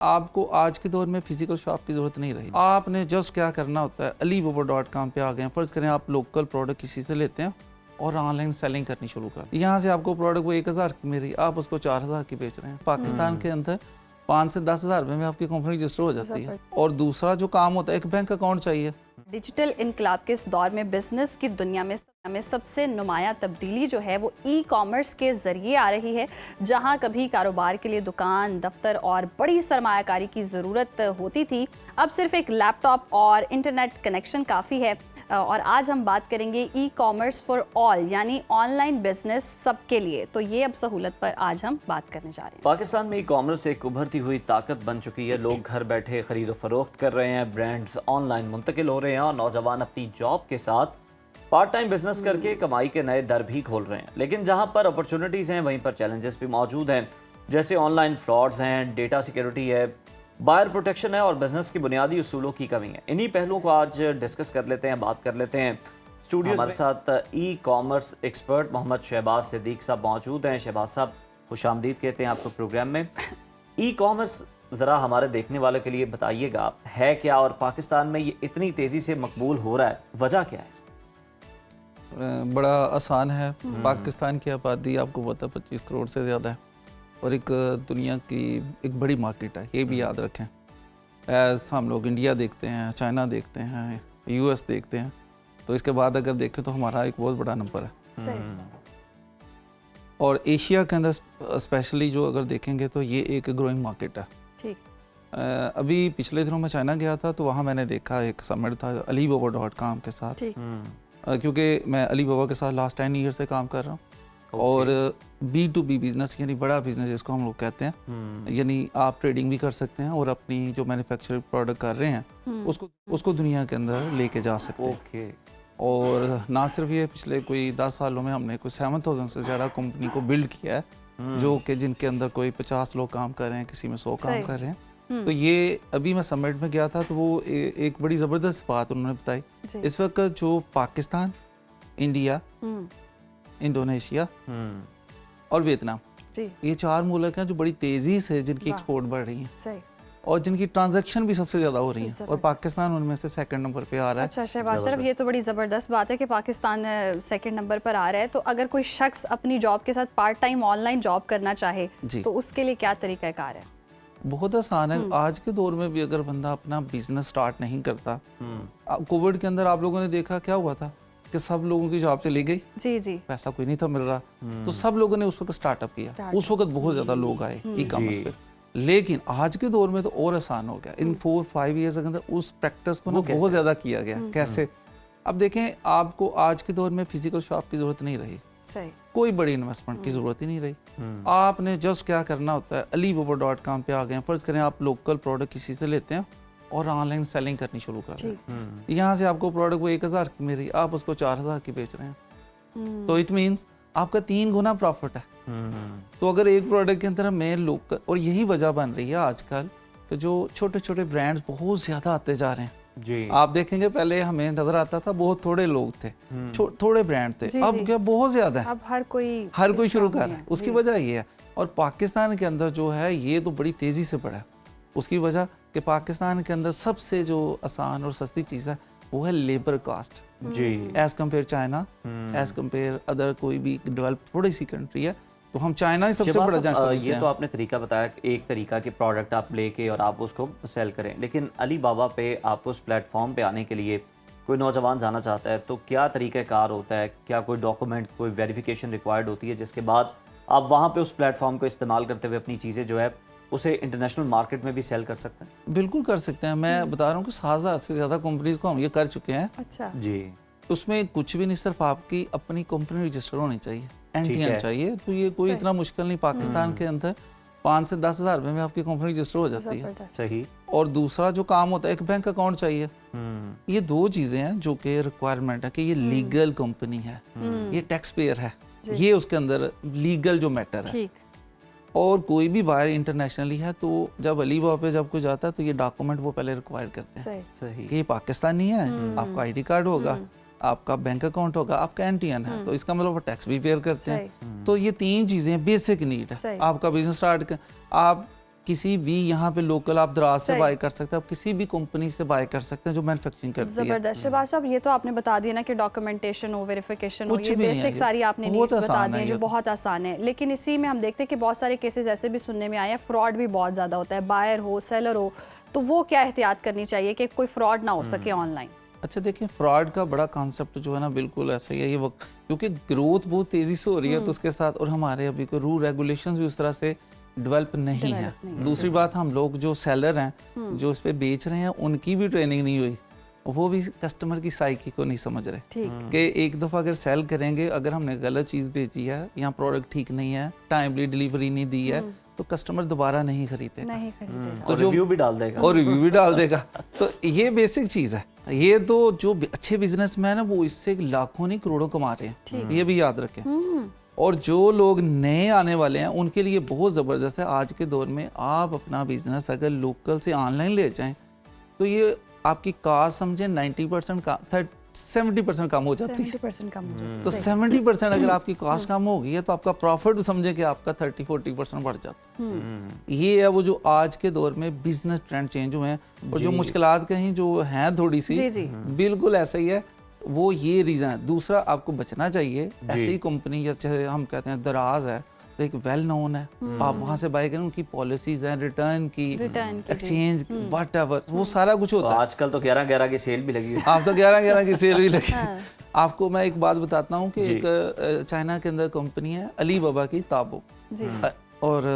आपको आज के दौर में फिजिकल शॉप की ज़रूरत नहीं रही। आपने जस्ट क्या करना होता है, alibaba.com पे आ गए, फ़र्ज़ करें आप लोकल प्रोडक्ट किसी से लेते हैं और ऑनलाइन सेलिंग करनी शुरू कर। यहाँ से आपको प्रोडक्ट वो 1000 की मिल रही, आप उसको 4000 की बेच रहे हैं। पाकिस्तान के अंदर 5 से 10 हज़ार रुपये में आपकी कंपनी रजिस्टर हो जाती है। और दूसरा जो काम होता है, एक बैंक अकाउंट चाहिए। डिजिटल इनकलाब के इस दौर में बिजनेस की दुनिया में सबसे नुमाया तब्दीली जो है वो ई कॉमर्स के ज़रिए आ रही है। जहां कभी कारोबार के लिए दुकान, दफ्तर और बड़ी सरमायाकारी की ज़रूरत होती थी, अब सिर्फ एक लैपटॉप और इंटरनेट कनेक्शन काफ़ी है। और आज हम बात करेंगे ई कॉमर्स फॉर ऑल, यानी ऑनलाइन बिजनेस सबके लिए। तो ये अब सहूलत पर आज हम बात करने जा रहे हैं। पाकिस्तान में ई कॉमर्स एक उभरती हुई ताकत बन चुकी है। लोग घर बैठे खरीदो फरोख्त कर रहे हैं, ब्रांड्स ऑनलाइन मुंतकिल हो रहे हैं और नौजवान अपनी जॉब के साथ पार्ट टाइम बिजनेस करके कमाई के नए दर भी खोल रहे हैं। लेकिन जहां पर अपॉर्चुनिटीज़ हैं, वहीं पर चैलेंजेस भी मौजूद हैं, जैसे ऑनलाइन फ्रॉड्स हैं, डेटा सिक्योरिटी है, बायर प्रोटेक्शन है और बिजनेस की बुनियादी उसूलों की कमी है। इन्हीं पहलुओं को आज डिस्कस कर लेते हैं, बात कर लेते हैं। स्टूडियो हमारे साथ e commerce expert Mohammad Shahbaz Siddiqui साहब मौजूद हैं। शहबाज साहब, खुशामदीद कहते हैं आपको प्रोग्राम में। ई कॉमर्स ज़रा हमारे देखने वालों के लिए बताइएगा, है क्या और पाकिस्तान में ये इतनी तेज़ी से मकबूल हो रहा है, वजह क्या है? बड़ा आसान है। पाकिस्तान की आबादी आपको पता है 25 करोड़ से ज़्यादा है और एक दुनिया की एक बड़ी मार्केट है, ये भी याद रखें। एज हम लोग इंडिया देखते हैं, चाइना देखते हैं, यूएस देखते हैं, तो इसके बाद अगर देखें तो हमारा एक बहुत बड़ा नंबर है। और एशिया के अंदर स्पेशली जो अगर देखेंगे तो ये एक ग्रोइंग मार्केट है। ठीक। अभी पिछले दिनों मैं चाइना गया था तो वहाँ मैंने देखा एक समिट था alibaba.com के साथ। क्योंकि मैं alibaba के साथ लास्ट 10 ईयर से काम कर रहा हूँ। और B2B बिजनेस यानी बड़ा बिजनेस जिसको हम लोग कहते हैं, यानी आप ट्रेडिंग भी कर सकते हैं और अपनी जो मैन्युफैक्चरिंग प्रोडक्ट कर रहे हैं उसको दुनिया के अंदर लेके जा सकते हैं। और ना सिर्फ ये, पिछले कोई 10 सालों में हमने कोई 7000 से ज़्यादा कंपनी को बिल्ड किया है, जो कि जिनके अंदर कोई 50 लोग काम कर रहे हैं, किसी में 100 काम कर रहे हैं। तो ये अभी मैं समिट में गया था तो वो एक बड़ी ज़बरदस्त बात उन्होंने बताई। इस वक्त जो पाकिस्तान, इंडिया, इंडोनेशिया और वियतनाम, ये 4 मुल्क हैं जो बड़ी तेज़ी से जिनकी एक्सपोर्ट बढ़ रही है और जिनकी ट्रांजैक्शन भी सबसे ज़्यादा हो रही है, और पाकिस्तान उनमें से 2nd नंबर पे आ रहा है। अच्छा शहबाज साहब, ये तो बड़ी ज़बरदस्त बात है कि पाकिस्तान 2nd नंबर पर आ रहा है। तो अगर कोई शख्स अपनी जॉब के साथ पार्ट टाइम ऑनलाइन जॉब करना चाहे तो उसके लिए क्या तरीक़ाकार है? बहुत आसान है। आज के दौर में भी अगर बंदा अपना बिजनेस स्टार्ट नहीं करता, कोविड के अंदर आप लोगों ने देखा क्या हुआ था कि सब लोगों की जॉब चली गई। जी। पैसा कोई नहीं था मिल रहा, तो सब लोगों ने उस वक्त स्टार्टअप किया। उस वक्त बहुत ज्यादा लोग आए ई कॉमर्स पे। लेकिन आज के दौर में तो और आसान हो गया। इन 4-5 ईयर्स के अंदर उस प्रैक्टिस को ना बहुत ज्यादा किया गया। कैसे? अब देखें, आपको आज के दौर में फिजिकल शॉप की जरूरत नहीं रही, कोई बड़ी इन्वेस्टमेंट की जरूरत ही नहीं रही। आपने जस्ट क्या करना होता है, alibaba.com पे आ गए, फर्ज करें आप लोकल प्रोडक्ट किसी से लेते हैं और ऑनलाइन सेलिंग करनी शुरू कर रहे हैं। यहाँ से आपको प्रोडक्ट वो 1000 की मिल रही, आप उसको 4000 की बेच रहे हैं। तो इट मीन्स आपका 3 गुना प्रॉफिट है। तो अगर एक प्रोडक्ट के अंदर मैं लोकल, और यही वजह बन रही है आजकल कि जो छोटे छोटे ब्रांड्स बहुत ज्यादा आते जा रहे हैं। आप देखेंगे पहले हमें नजर आता था बहुत थोड़े लोग थे, थोड़े ब्रांड थे, अब क्या बहुत ज्यादा है, अब हर कोई शुरू कर रहा है। उसकी वजह ये है। और पाकिस्तान के अंदर जो है ये तो बड़ी तेजी से बढ़ा है। उसकी वजह कि पाकिस्तान के अंदर सबसे जो आसान और सस्ती चीज है वो है labour cost, as compare China, as compare other कोई भी डेवलप थोड़ी सी कंट्री है, तो हम चाइना ही सबसे बड़ा जान सकते हैं। ये तो आपने तरीका बताया, एक तरीका के प्रोडक्ट आप लेके और आप उसको सेल करें। लेकिन alibaba पे आप उस प्लेटफॉर्म पे आने के लिए कोई नौजवान जाना चाहता है तो क्या तरीक़ाकार होता है? क्या कोई डॉक्यूमेंट, कोई वेरिफिकेशन रिक्वायर्ड होती है जिसके बाद आप वहाँ पे उस प्लेटफॉर्म को इस्तेमाल करते हुए अपनी चीज़ें जो है उसे इंटरनेशनल मार्केट में भी सेल कर सकते हैं? बिल्कुल कर सकते हैं। मैं बता रहा हूँ कि 7000 से ज़्यादा कंपनीज को हम ये कर चुके हैं। अच्छा जी। उसमें कुछ भी नहीं, सिर्फ आपकी अपनी कंपनी रजिस्टर होनी चाहिए, NTN चाहिए। तो ये कोई इतना मुश्किल नहीं। पाकिस्तान के अंदर 5 से 10 हज़ार रुपये में आपकी कंपनी रजिस्टर हो जाती है। सही। और दूसरा जो काम होता है, एक बैंक अकाउंट चाहिए। ये 2 चीज़ें हैं जो कि रिक्वायरमेंट है कि ये लीगल कंपनी है, ये टैक्स पेयर है, ये उसके अंदर लीगल जो मैटर है। और कोई भी बाहर इंटरनेशनली है तो जब alibaba पे जब कोई जाता है तो ये डॉक्यूमेंट वो पहले रिक्वायर करते हैं। सही। कि ये पाकिस्तानी है, आपका ID कार्ड होगा, आपका बैंक अकाउंट होगा, आपका NTN है, तो इसका मतलब वो टैक्स भी पेयर करते हैं। तो ये 3 चीजें बेसिक नीड है। आपका बिजनेस स्टार्ट आप किसी भी यहाँ पे लोकल आप दराज से सही। बाय कर सकते हैं, आप किसी भी कंपनी से बाय कर सकते हैं जो मैन्युफैक्चरिंग करती है। जबरदस्त। शहबाज साहब, ये तो आपने बता दिया ना कि डॉक्यूमेंटेशन हो, वेरिफिकेशन हो, कुछ ये भी नहीं है बेसिक ये। सारी आपने बहुत नीड्स बता आसान दी है हैं ये जो तो। बहुत आसान है। लेकिन इसी में हम देखते हैं कि बहुत सारे केसेस ऐसे भी सुनने में आए हैं, फ्रॉड भी बहुत ज़्यादा होता है, बायर हो सेलर हो, तो वो क्या एहतियात करनी चाहिए कि कोई फ्रॉड ना हो सके ऑनलाइन? अच्छा देखिए, फ्रॉड का बड़ा कॉन्सेप्ट जो है ना बिल्कुल ऐसा ही है ये वक्त, क्योंकि ग्रोथ बहुत तेज़ी से हो रही है तो उसके साथ, और हमारे अभी कोई रूल रेगुलेशंस भी उस तरह से डेवलप नहीं है। दूसरी बात, हम लोग जो सेलर हैं जो इस पे बेच रहे हैं उनकी भी ट्रेनिंग नहीं हुई, वो भी कस्टमर की साइकी को नहीं समझ रहे ठीक। कि एक दफ़ा अगर सेल करेंगे, अगर हमने गलत चीज़ बेची है या प्रोडक्ट ठीक नहीं है, टाइमली डिलीवरी नहीं दी है, तो कस्टमर दोबारा नहीं खरीदेगा नहीं खरीदेगा। तो रिव्यू भी डाल देगा। और रिव्यू भी डाल देगा। तो ये बेसिक चीज़ है। ये तो जो अच्छे बिजनेसमैन है वो इससे लाखों नहीं करोड़ों कमा रहे हैं, ये भी याद रखें। और जो लोग नए आने वाले हैं उनके लिए बहुत ज़बरदस्त है आज के दौर में। आप अपना बिजनेस अगर लोकल से ऑनलाइन ले जाएं तो ये आपकी कॉस्ट समझे 90% का 70% कम हो जाती है। 70% कम हो जाता है। तो 70% अगर आपकी कॉस्ट कम हो गई है तो आपका प्रॉफिट समझे कि आपका 30-40% बढ़ जाता है। ये है वो जो आज के दौर में बिजनेस ट्रेंड चेंज हुए हैं, और जो मुश्किलात कहीं जो हैं थोड़ी सी, जी। बिल्कुल ऐसा ही है, वो ये रीज़न है। दूसरा, आपको बचना चाहिए ऐसी कंपनी जैसे हम कहते हैं दराज है, तो एक वेल नोन है, आप वहाँ से बाय करें, उनकी पॉलिसीज हैं रिटर्न की, एक्सचेंज, व्हाटएवर, वो सारा कुछ होता है। आजकल तो 11-11 की सेल भी लगी हुई है। आप तो 11-11 की सेल भी लगी। आपको मैं एक बात बताता हूँ कि एक चाइना के अंदर कंपनी है अली बाबा की ताबो, और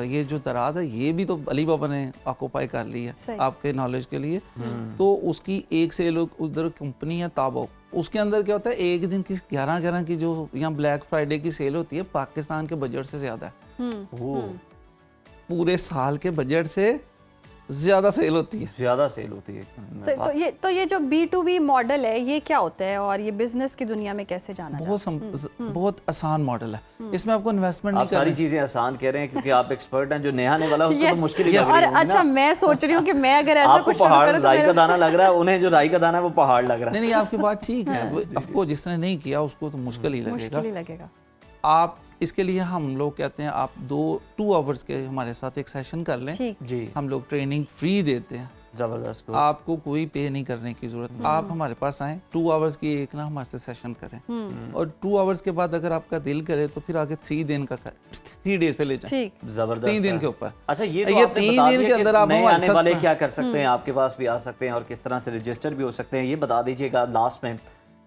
ये जो दराज है ये भी तो अली बाबा ने ऑक्यूपाई कर ली है आपके नॉलेज के लिए। तो उसकी एक सेल उधर कंपनी है ताबो, उसके अंदर क्या होता है, एक दिन की 11-11 की जो यहाँ ब्लैक फ्राइडे की सेल होती है, पाकिस्तान के बजट से ज्यादा है। पूरे साल के बजट से ज्यादा सेल होती है, ज्यादा सेल होती है। तो ये जो B2B मॉडल है ये क्या होता है और ये बिजनेस की दुनिया में कैसे जाना जाता है? बहुत आसान मॉडल है, इसमें आपको इन्वेस्टमेंट नहीं आप सारी चीजें आसान कह रहे हैं क्योंकि आप एक्सपर्ट हैं, जो नया आने वाला है उसको तो मुश्किल ही लग रही और होगी ना। अच्छा, मैं सोच रही हूँ कि मैं अगर ऐसा आपको कुछ शुरू पहाड़ करूँ तो राई का दाना लग रहा है, उन्हें जो राई का दाना है वो पहाड़ लग रहा है। नहीं, आपकी बात ठीक है। आपको जिसने नहीं किया उसको तो मुश्किल ही लगेगा। आप इसके लिए हम लोग कहते हैं आप 2 आवर्स के हमारे साथ एक सेशन कर लें जी। हम लोग ट्रेनिंग फ्री देते हैं, जबरदस्त। आपको कोई पे नहीं करने की जरूरत। आप हमारे पास आएं, 2 आवर्स की एक ना हमारे से सेशन करें, और 2 आवर्स के बाद अगर आपका दिल करे तो फिर आगे 3 डेज पे ले जाएं। जबरदस्त। 3 दिन के ऊपर। अच्छा, ये 3 दिन के अंदर आप नए आने वाले क्या कर सकते हैं, आपके पास भी आ सकते हैं और किस तरह से रजिस्टर भी हो सकते हैं, ये बता दीजिएगा लास्ट में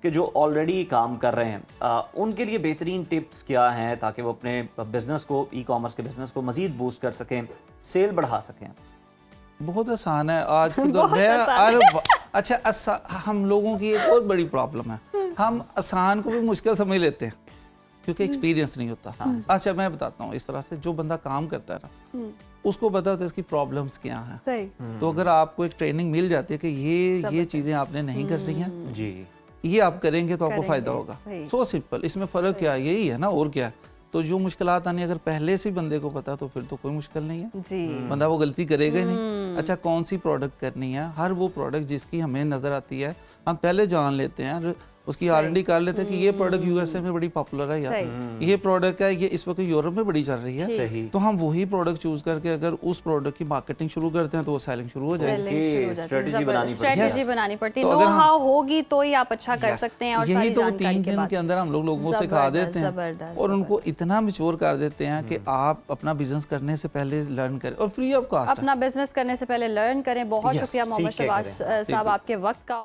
कि जो ऑलरेडी काम कर रहे हैं उनके लिए बेहतरीन टिप्स क्या हैं ताकि वो अपने बिजनेस को, ई कॉमर्स के बिजनेस को मजीद बूस्ट कर सकें, सेल बढ़ा सकें। बहुत आसान है आज के दौर में। अच्छा, हम लोगों की एक और बड़ी प्रॉब्लम है, हम आसान को भी मुश्किल समझ लेते हैं क्योंकि एक्सपीरियंस नहीं होता। अच्छा, मैं बताता हूँ, इस तरह से जो बंदा काम करता है ना उसको पता होता है इसकी प्रॉब्लम्स क्या हैं। तो अगर आपको एक ट्रेनिंग मिल जाती है कि ये चीज़ें आपने नहीं कर रही हैं जी, ये आप करेंगे तो आपको फायदा होगा। सो सिंपल, इसमें फ़र्क क्या है, यही है ना, और क्या है। तो जो मुश्किलात आनी अगर पहले से बंदे को पता तो फिर तो कोई मुश्किल नहीं है जी। बंदा वो गलती करेगा ही नहीं। अच्छा, कौन सी प्रोडक्ट करनी है, हर वो प्रोडक्ट जिसकी हमें नज़र आती है हम पहले जान लेते हैं, उसकी R&D कर लेते हैं कि ये प्रोडक्ट USA में बड़ी पॉपुलर है, यार ये प्रोडक्ट है ये इस वक्त यूरोप में बड़ी चल रही है, तो हम वही प्रोडक्ट चूज करके अगर उस प्रोडक्ट की मार्केटिंग शुरू करते हैं तो वो सेलिंग शुरू हो जाएगी। स्ट्रेटजी बनानी पड़ती है, नो हाउ होगी तो ही आप अच्छा कर सकते हैं। और यही तो 3 दिन के अंदर हम लोगों को सिखा देते हैं और उनको इतना मैच्योर कर देते हैं कि आप अपना बिजनेस करने से पहले लर्न करें और फ्री ऑफ कॉस्ट अपना बिजनेस करने से पहले लर्न करें। बहुत शुक्रिया मोहम्मद शहबाज साहब आपके वक्त का।